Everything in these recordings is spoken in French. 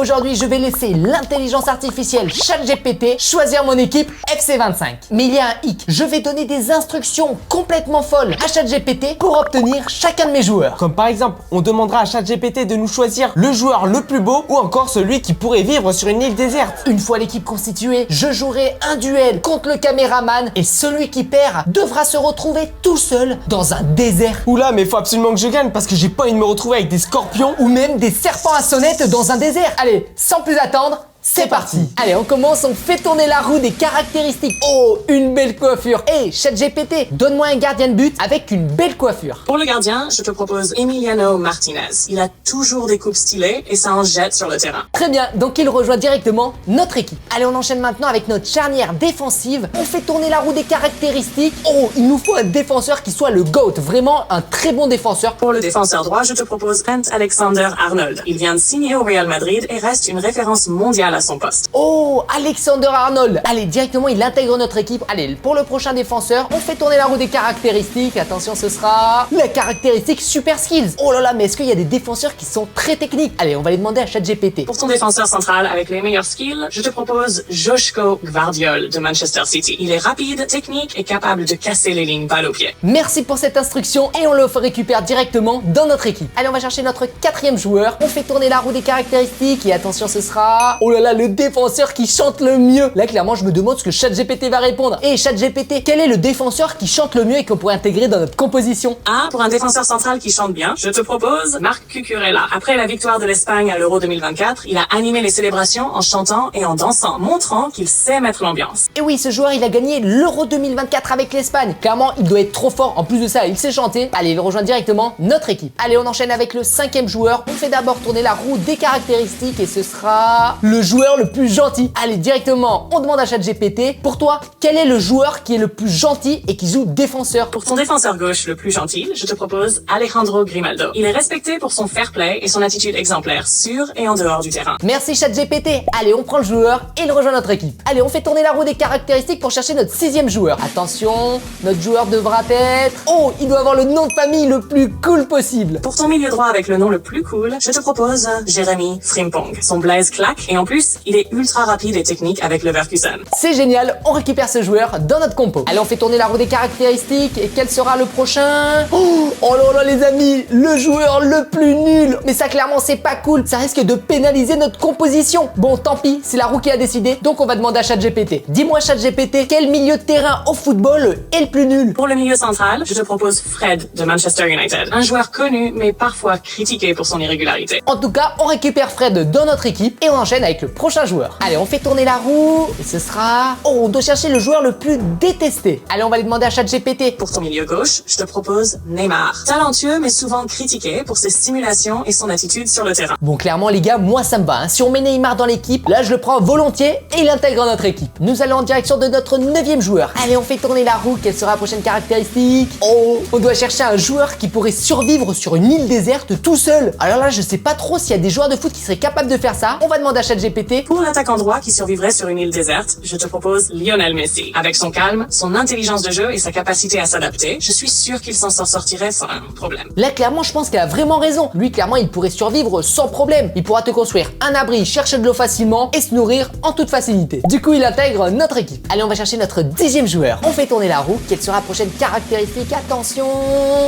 aujourd'hui, je vais laisser l'intelligence artificielle ChatGPT choisir mon équipe FC25. Mais il y a un hic, je vais donner des instructions complètement folles à ChatGPT pour obtenir chacun de mes joueurs. Comme par exemple, on demandera à ChatGPT de nous choisir le joueur le plus beau ou encore celui qui pourrait vivre sur une île déserte. Une fois l'équipe constituée, je jouerai un duel contre le caméraman et celui qui perd devra se retrouver tout seul dans un désert. Oula, mais faut absolument que je gagne parce que j'ai pas envie de me retrouver avec des scorpions Ou même des serpents à sonnette dans un désert. Allez, sans plus attendre, c'est parti. Allez, on commence, on fait tourner la roue des caractéristiques. Oh, une belle coiffure. Hey, ChatGPT, donne-moi un gardien de but avec une belle coiffure. Pour le gardien, je te propose Emiliano Martinez. Il a toujours des coupes stylées et ça en jette sur le terrain. Très bien, donc il rejoint directement notre équipe. Allez, on enchaîne maintenant avec notre charnière défensive. On fait tourner la roue des caractéristiques. Oh, il nous faut un défenseur qui soit le GOAT, vraiment un très bon défenseur. Pour le défenseur droit, je te propose Trent Alexander-Arnold. Il vient de signer au Real Madrid et reste une référence mondiale à son poste. Oh, Alexander-Arnold. Allez, directement, il intègre notre équipe. Allez, pour le prochain défenseur, on fait tourner la roue des caractéristiques. Attention, ce sera la caractéristique Super Skills. Oh là là, mais est-ce qu'il y a des défenseurs qui sont très techniques? Allez, on va les demander à ChatGPT. Pour ton défenseur central avec les meilleurs skills, je te propose Joško Gvardiol de Manchester City. Il est rapide, technique et capable de casser les lignes balle au pied. Merci pour cette instruction et on le récupère directement dans notre équipe. Allez, on va chercher notre quatrième joueur. On fait tourner la roue des caractéristiques et attention, ce sera... Oh là là, le défenseur qui chante le mieux. Là, clairement, je me demande ce que ChatGPT va répondre. Et ChatGPT, quel est le défenseur qui chante le mieux et qu'on pourrait intégrer dans notre composition? Ah, pour un défenseur central qui chante bien, je te propose Marc Cucurella. Après la victoire de l'Espagne à l'Euro 2024, il a animé les célébrations en chantant et en dansant, montrant qu'il sait mettre l'ambiance. Et oui, ce joueur, il a gagné l'Euro 2024 avec l'Espagne. Clairement, il doit être trop fort. En plus de ça, il sait chanter. Allez, il rejoint directement notre équipe. Allez, on enchaîne avec le cinquième joueur. On fait d'abord tourner la roue des caractéristiques et ce sera le joueur le plus gentil. Allez, directement, on demande à ChatGPT. Pour toi, quel est le joueur qui est le plus gentil et qui joue défenseur? Pour ton défenseur gauche le plus gentil, je te propose Alejandro Grimaldo. Il est respecté pour son fair play et son attitude exemplaire sur et en dehors du terrain. Merci ChatGPT. Allez, on prend le joueur et il rejoint notre équipe. Allez, on fait tourner la roue des caractéristiques pour chercher notre sixième joueur. Attention, notre joueur devra être... Oh, il doit avoir le nom de famille le plus cool possible. Pour ton milieu droit avec le nom le plus cool, je te propose Jérémy Frimpong. Son blaze claque et en plus, il est ultra rapide et technique avec Leverkusen. C'est génial, on récupère ce joueur dans notre compo. Allez, on fait tourner la roue des caractéristiques et quel sera le prochain? Oh là là les amis, le joueur le plus nul. Mais ça clairement c'est pas cool, ça risque de pénaliser notre composition. Bon tant pis, c'est la roue qui a décidé, donc on va demander à ChatGPT. Dis-moi ChatGPT, quel milieu de terrain au football est le plus nul? Pour le milieu central, je te propose Fred de Manchester United. Un joueur connu mais parfois critiqué pour son irrégularité. En tout cas, on récupère Fred dans notre équipe et on enchaîne avec le prochain joueur. Allez, on fait tourner la roue et ce sera... Oh, on doit chercher le joueur le plus détesté. Allez, on va lui demander à ChatGPT. Pour ton milieu gauche, je te propose Neymar. Talentueux mais souvent critiqué pour ses stimulations et son attitude sur le terrain. Bon, clairement les gars, moi ça me va. Si on met Neymar dans l'équipe, là je le prends volontiers et il intègre notre équipe. Nous allons en direction de notre 9e joueur. Allez, on fait tourner la roue. Quelle sera la prochaine caractéristique? Oh, on doit chercher un joueur qui pourrait survivre sur une île déserte tout seul. Alors là, je sais pas trop s'il y a des joueurs de foot qui seraient capables de faire ça. On va demander à ChatGPT. Pour l'attaquant droit qui survivrait sur une île déserte, je te propose Lionel Messi. Avec son calme, son intelligence de jeu et sa capacité à s'adapter, je suis sûr qu'il s'en sortirait sans problème. Là, clairement, je pense qu'elle a vraiment raison. Lui, clairement, il pourrait survivre sans problème. Il pourra te construire un abri, chercher de l'eau facilement et se nourrir en toute facilité. Du coup, il intègre notre équipe. Allez, on va chercher notre 10e joueur. On fait tourner la roue. Quelle sera la prochaine caractéristique? Attention,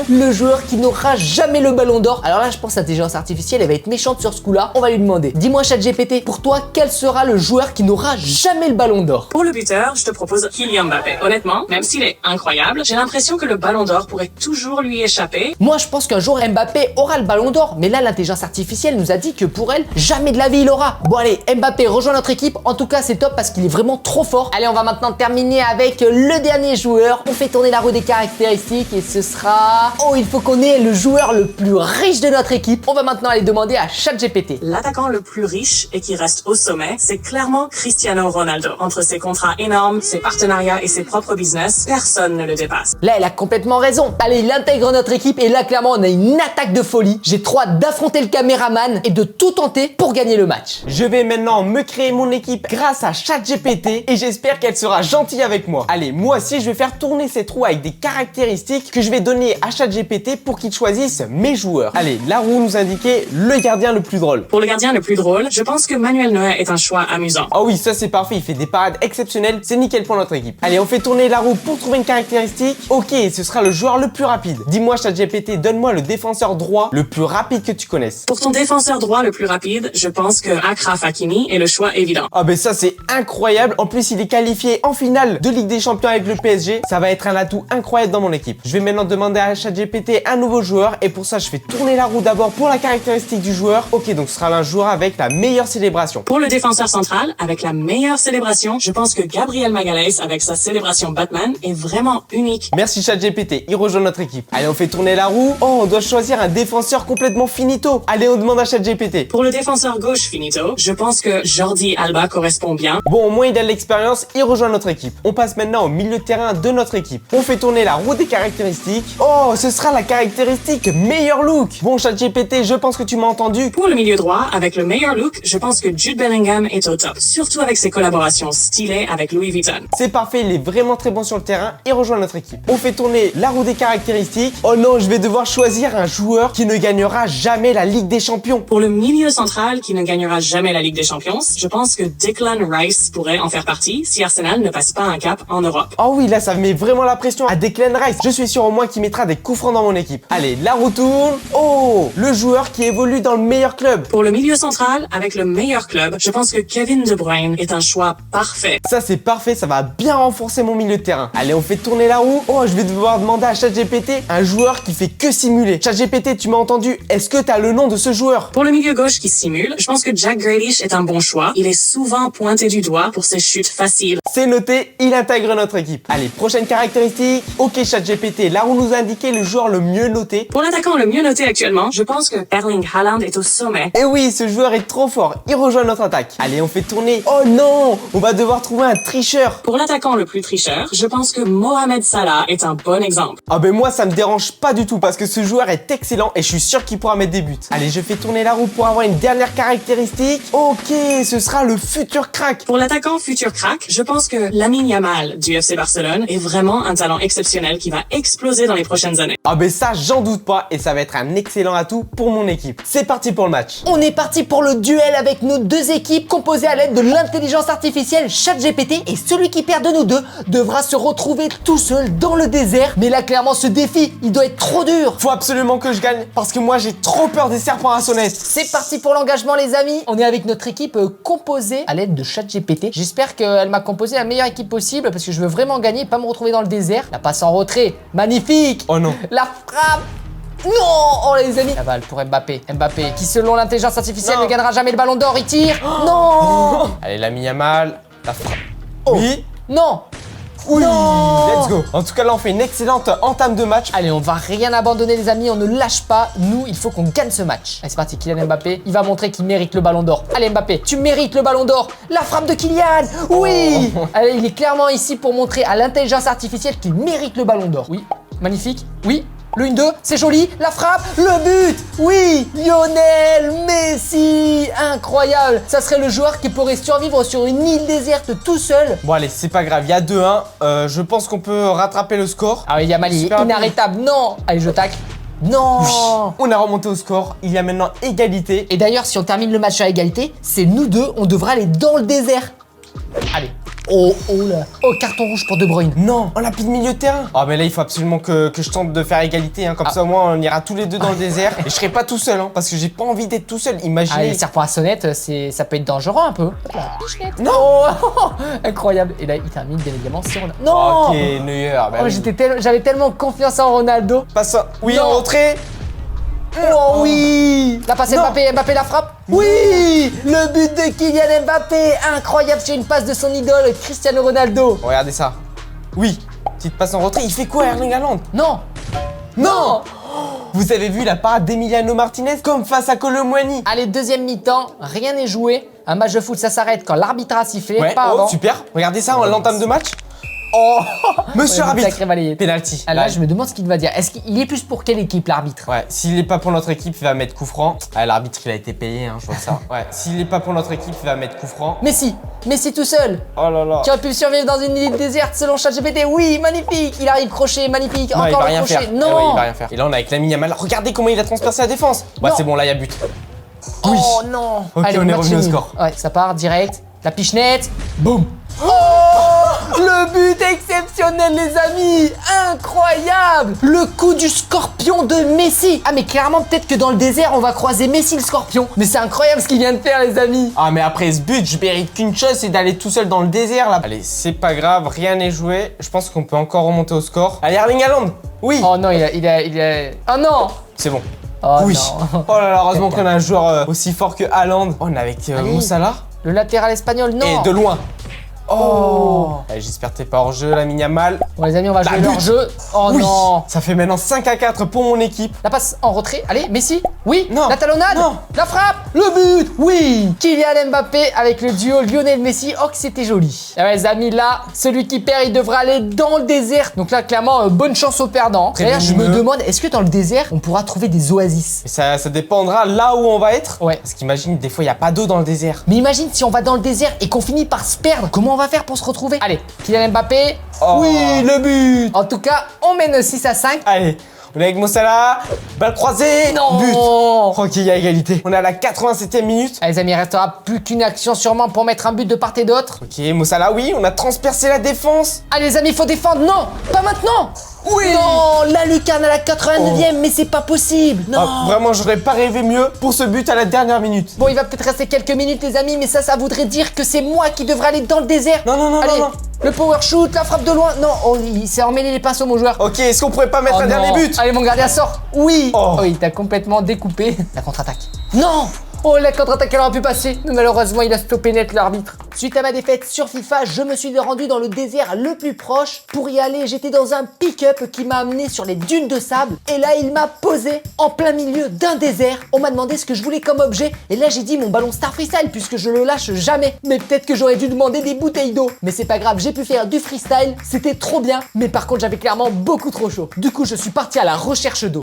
le joueur qui n'aura jamais le ballon d'or. Alors là, je pense que l'intelligence artificielle, elle va être méchante sur ce coup-là. On va lui demander. Dis-moi, ChatGPT, pour toi, quel sera le joueur qui n'aura jamais le ballon d'or? Pour le buteur, je te propose Kylian Mbappé. Honnêtement, même s'il est incroyable, j'ai l'impression que le ballon d'or pourrait toujours lui échapper. Moi, je pense qu'un jour, Mbappé aura le ballon d'or. Mais là, l'intelligence artificielle nous a dit que pour elle, jamais de la vie il aura. Bon, allez, Mbappé rejoint notre équipe. En tout cas, c'est top parce qu'il est vraiment trop fort. Allez, on va maintenant terminer avec le dernier joueur. On fait tourner la roue des caractéristiques et ce sera... Oh, il faut qu'on ait le joueur le plus riche de notre équipe. On va maintenant aller demander à ChatGPT. L'attaquant le plus riche et qui reste au sommet, c'est clairement Cristiano Ronaldo. Entre ses contrats énormes, ses partenariats et ses propres business, personne ne le dépasse. Là, elle a complètement raison. Allez, il intègre notre équipe et là, clairement, on a une attaque de folie. J'ai trop hâte d'affronter le caméraman et de tout tenter pour gagner le match. Je vais maintenant me créer mon équipe grâce à ChatGPT et j'espère qu'elle sera gentille avec moi. Allez, moi aussi, je vais faire tourner ces trous avec des caractéristiques que je vais donner à ChatGPT pour qu'il choisisse mes joueurs. Allez, la roue nous indiquait le gardien le plus drôle. Pour le gardien le plus drôle, je pense que Manuel Neuer est un choix amusant. Oh oui, ça c'est parfait, il fait des parades exceptionnelles, c'est nickel pour notre équipe. Allez, on fait tourner la roue pour trouver une caractéristique. Ok, ce sera le joueur le plus rapide. Dis-moi ChatGPT, donne-moi le défenseur droit le plus rapide que tu connaisses. Pour ton défenseur droit le plus rapide, je pense que Achraf Hakimi est le choix évident. Ah ben ça c'est incroyable, en plus il est qualifié en finale de Ligue des Champions avec le PSG, ça va être un atout incroyable dans mon équipe. Je vais maintenant demander à ChatGPT un nouveau joueur et pour ça je fais tourner la roue d'abord pour la caractéristique du joueur. Ok, donc ce sera un joueur avec la meilleure célébration. Pour le défenseur central, avec la meilleure célébration, je pense que Gabriel Magalhaes avec sa célébration Batman est vraiment unique. Merci ChatGPT, il rejoint notre équipe. Allez, on fait tourner la roue. Oh, on doit choisir un défenseur complètement finito. Allez, on demande à ChatGPT. Pour le défenseur gauche finito, je pense que Jordi Alba correspond bien. Bon, au moins il a de l'expérience, il rejoint notre équipe. On passe maintenant au milieu de terrain de notre équipe. On fait tourner la roue des caractéristiques. Oh, ce sera la caractéristique meilleur look. Bon, ChatGPT, je pense que tu m'as entendu. Pour le milieu droit, avec le meilleur look, je pense que Jude Bellingham est au top. Surtout avec ses collaborations stylées avec Louis Vuitton. C'est parfait, il est vraiment très bon sur le terrain. Il rejoint notre équipe. On fait tourner la roue des caractéristiques. Oh non, je vais devoir choisir un joueur qui ne gagnera jamais la Ligue des Champions. Pour le milieu central qui ne gagnera jamais la Ligue des Champions, je pense que Declan Rice pourrait en faire partie si Arsenal ne passe pas un cap en Europe. Oh oui, là ça met vraiment la pression à Declan Rice. Je suis sûr au moins qu'il mettra des coups francs dans mon équipe. Allez, la roue tourne. Oh, le joueur qui évolue dans le meilleur club. Pour le milieu central, avec le meilleur club, je pense que Kevin De Bruyne est un choix parfait. Ça c'est parfait, ça va bien renforcer mon milieu de terrain. Allez, on fait tourner la roue. Oh, je vais devoir demander à ChatGPT un joueur qui fait que simuler. ChatGPT, tu m'as entendu? Est-ce que t'as le nom de ce joueur? Pour le milieu gauche qui simule, je pense que Jack Grealish est un bon choix. Il est souvent pointé du doigt pour ses chutes faciles. C'est noté, il intègre notre équipe. Allez, prochaine caractéristique. Ok, ChatGPT, là on nous a indiqué le joueur le mieux noté. Pour l'attaquant le mieux noté actuellement, je pense que Erling Haaland est au sommet. Et oui, ce joueur est trop fort. Il rejoint notre attaque. Allez, on fait tourner. Oh non, on va devoir trouver un tricheur. Pour l'attaquant le plus tricheur, je pense que Mohamed Salah est un bon exemple. Ah ben moi ça me dérange pas du tout parce que ce joueur est excellent et je suis sûr qu'il pourra mettre des buts. Allez, je fais tourner la roue pour avoir une dernière caractéristique. Ok, ce sera le futur crack. Pour l'attaquant futur crack, je pense que Lamine Yamal du FC Barcelone est vraiment un talent exceptionnel qui va exploser dans les prochaines années. Ah ben ça j'en doute pas et ça va être un excellent atout pour mon équipe. C'est parti pour le match. On est parti pour le duel avec nos deux équipes composées à l'aide de l'intelligence artificielle ChatGPT et celui qui perd de nous deux devra se retrouver tout seul dans le désert. Mais là clairement ce défi, il doit être trop dur. Faut absolument que je gagne parce que moi j'ai trop peur des serpents à sonnette. C'est parti pour l'engagement les amis. On est avec notre équipe composée à l'aide de ChatGPT. J'espère qu'elle m'a composé la meilleure équipe possible parce que je veux vraiment gagner et pas me retrouver dans le désert. La passe en retrait, magnifique. Oh non. La frappe. Non. Oh les amis. La balle pour Mbappé. Mbappé qui selon l'intelligence artificielle ne gagnera jamais le ballon d'or. Il tire. Non. Allez, Lamine Yamal. La frappe. Oh. Oui. Non. Oui, non. let's go. En tout cas, là, on fait une excellente entame de match. Allez, on va rien abandonner les amis, on ne lâche pas. Nous, il faut qu'on gagne ce match. Allez, c'est parti, Kylian Mbappé, il va montrer qu'il mérite le ballon d'or. Allez Mbappé, tu mérites le ballon d'or. La frappe de Kylian, oui. Allez, il est clairement ici pour montrer à l'intelligence artificielle qu'il mérite le ballon d'or. Oui, magnifique, oui. Le 1-2, c'est joli, la frappe, le but, oui, Lionel Messi, incroyable. Ça serait le joueur qui pourrait survivre sur une île déserte tout seul. Bon allez, c'est pas grave, il y a 2-1, je pense qu'on peut rattraper le score. Ah oui, Yamal, il est inarrêtable, non. Allez, je tacle. Non. Oui. On a remonté au score, il y a maintenant égalité. Et d'ailleurs, si on termine le match à égalité, c'est nous deux, on devra aller dans le désert. Allez. Oh, oh là. Oh, carton rouge pour De Bruyne. Non, on a plus de milieu de terrain. Oh, mais là, il faut absolument que je tente de faire égalité. Hein. Comme ça, au moins, on ira tous les deux dans le désert. Et je serai pas tout seul, hein, parce que j'ai pas envie d'être tout seul. Imaginez. Ah, les serpents à sonnette, ça peut être dangereux un peu. Non. Oh, incroyable. Et là, il termine bien évidemment sur Ronaldo. Non. Ok, Neuer. Bah oh, oui. J'avais tellement confiance en Ronaldo. Pas ça. Oui, non. en rentrée. Oh oui. La passe Mbappé, Mbappé la frappe. Oui. Le but de Kylian Mbappé, incroyable sur une passe de son idole Cristiano Ronaldo. Regardez ça. Oui. Petite passe en retrait. Il fait quoi, Erling Haaland? Non. Non. Vous avez vu la parade d'Emiliano Martinez comme face à Colomwani? Allez, deuxième mi-temps, rien n'est joué. Un match de foot, ça s'arrête quand l'arbitre a sifflé, Ouais, pas oh, avant. super. Regardez ça, on l'entame de match. Oh, monsieur Ouais, arbitre. sacré balayé. Penalty. Ah, là, je me demande ce qu'il va dire. Est-ce qu'il est plus pour quelle équipe, l'arbitre? Ouais, s'il est pas pour notre équipe, il va mettre coup franc. Ah, l'arbitre, il a été payé, hein, je vois ça. Ouais, s'il est pas pour notre équipe, il va mettre coup franc. Messi tout seul, Oh là là. qui aurait pu survivre dans une île déserte selon ChatGPT. Oui, magnifique. Il arrive crochet, magnifique. Non, il va Encore le rien crochet. faire. Non. Eh ouais, il va rien faire. Et là, on est avec Lamine Yamal. Regardez comment il a transpercé la défense. Ouais, Non. c'est bon, là, il y a but. Oui. Oh non. Ok, Allez, on est match revenu au nul. score. Ouais, ça part direct. La pichenette. Boum. Oh, le but exceptionnel, les amis. Incroyable. Le coup du scorpion de Messi. Ah, mais clairement, peut-être que dans le désert, on va croiser Messi le scorpion. Mais c'est incroyable ce qu'il vient de faire, les amis. Ah, mais après ce but, je mérite qu'une chose, c'est d'aller tout seul dans le désert, là. Allez, c'est pas grave, rien n'est joué. Je pense qu'on peut encore remonter au score. Allez, Erling Haaland. Oui. Oh non, il a... Oh non. C'est bon. Oh Oui. non. Oh là là, heureusement qu'on a un joueur aussi fort que Haaland. Oh, on est avec Allez. Moussala. Le latéral espagnol, non. Et de loin. Oh. Allez, j'espère que t'es pas hors jeu, Lamine Yamal. Bon, les amis, on va jouer but. leur jeu. Oh Oui. non. Ça fait maintenant 5-4 pour mon équipe. La passe en retrait. Allez, Messi. Oui. Non. La talonnade. Non. La frappe. Le but. Oui. Kylian Mbappé avec le duo Lionel Messi. Oh, que c'était joli. Et ouais, les amis, là, celui qui perd, il devra aller dans le désert. Donc là, clairement, bonne chance aux perdants. D'ailleurs, je me Prévenez-le. demande, est-ce que dans le désert, on pourra trouver des oasis? Et ça dépendra là où on va être. Ouais. Parce qu'imagine, des fois, il n'y a pas d'eau dans le désert. Mais imagine si on va dans le désert et qu'on finit par se perdre. Comment on va faire pour se retrouver? Allez, Kylian Mbappé. Oh. Oui, le but. En tout cas, on mène 6-5. Allez, on est avec Moussala. Balle croisée. Non. But. Ok, il y a égalité. On est à la 87e minute. Allez, les amis, il restera plus qu'une action sûrement pour mettre un but de part et d'autre. Ok, Moussala, oui, on a transpercé la défense. Allez, les amis, il faut défendre. Non, pas maintenant. Oui. Non, la lucarne à la 89e, mais c'est pas possible. Non. Ah, vraiment, j'aurais pas rêvé mieux pour ce but à la dernière minute. Bon, il va peut-être rester quelques minutes, les amis, mais ça voudrait dire que c'est moi qui devrais aller dans le désert. Non, non, non, Allez, non, non. le power shoot, la frappe de loin. Non, oh, il s'est emmêlé les pinceaux, mon joueur. Ok, est-ce qu'on pourrait pas mettre Oh un non. dernier but? Allez, mon gardien sort. Oui. Oh. Il t'a complètement découpé. La contre-attaque. Non. Oh, la contre-attaque, elle aurait pu passer. Mais malheureusement, il a stoppé net l'arbitre. Suite à ma défaite sur FIFA, je me suis rendu dans le désert le plus proche. Pour y aller, j'étais dans un pick-up qui m'a amené sur les dunes de sable. Et là, il m'a posé en plein milieu d'un désert. On m'a demandé ce que je voulais comme objet. Et là, j'ai dit mon ballon Star Freestyle, puisque je le lâche jamais. Mais peut-être que j'aurais dû demander des bouteilles d'eau. Mais c'est pas grave, j'ai pu faire du freestyle. C'était trop bien. Mais par contre, j'avais clairement beaucoup trop chaud. Du coup, je suis parti à la recherche d'eau.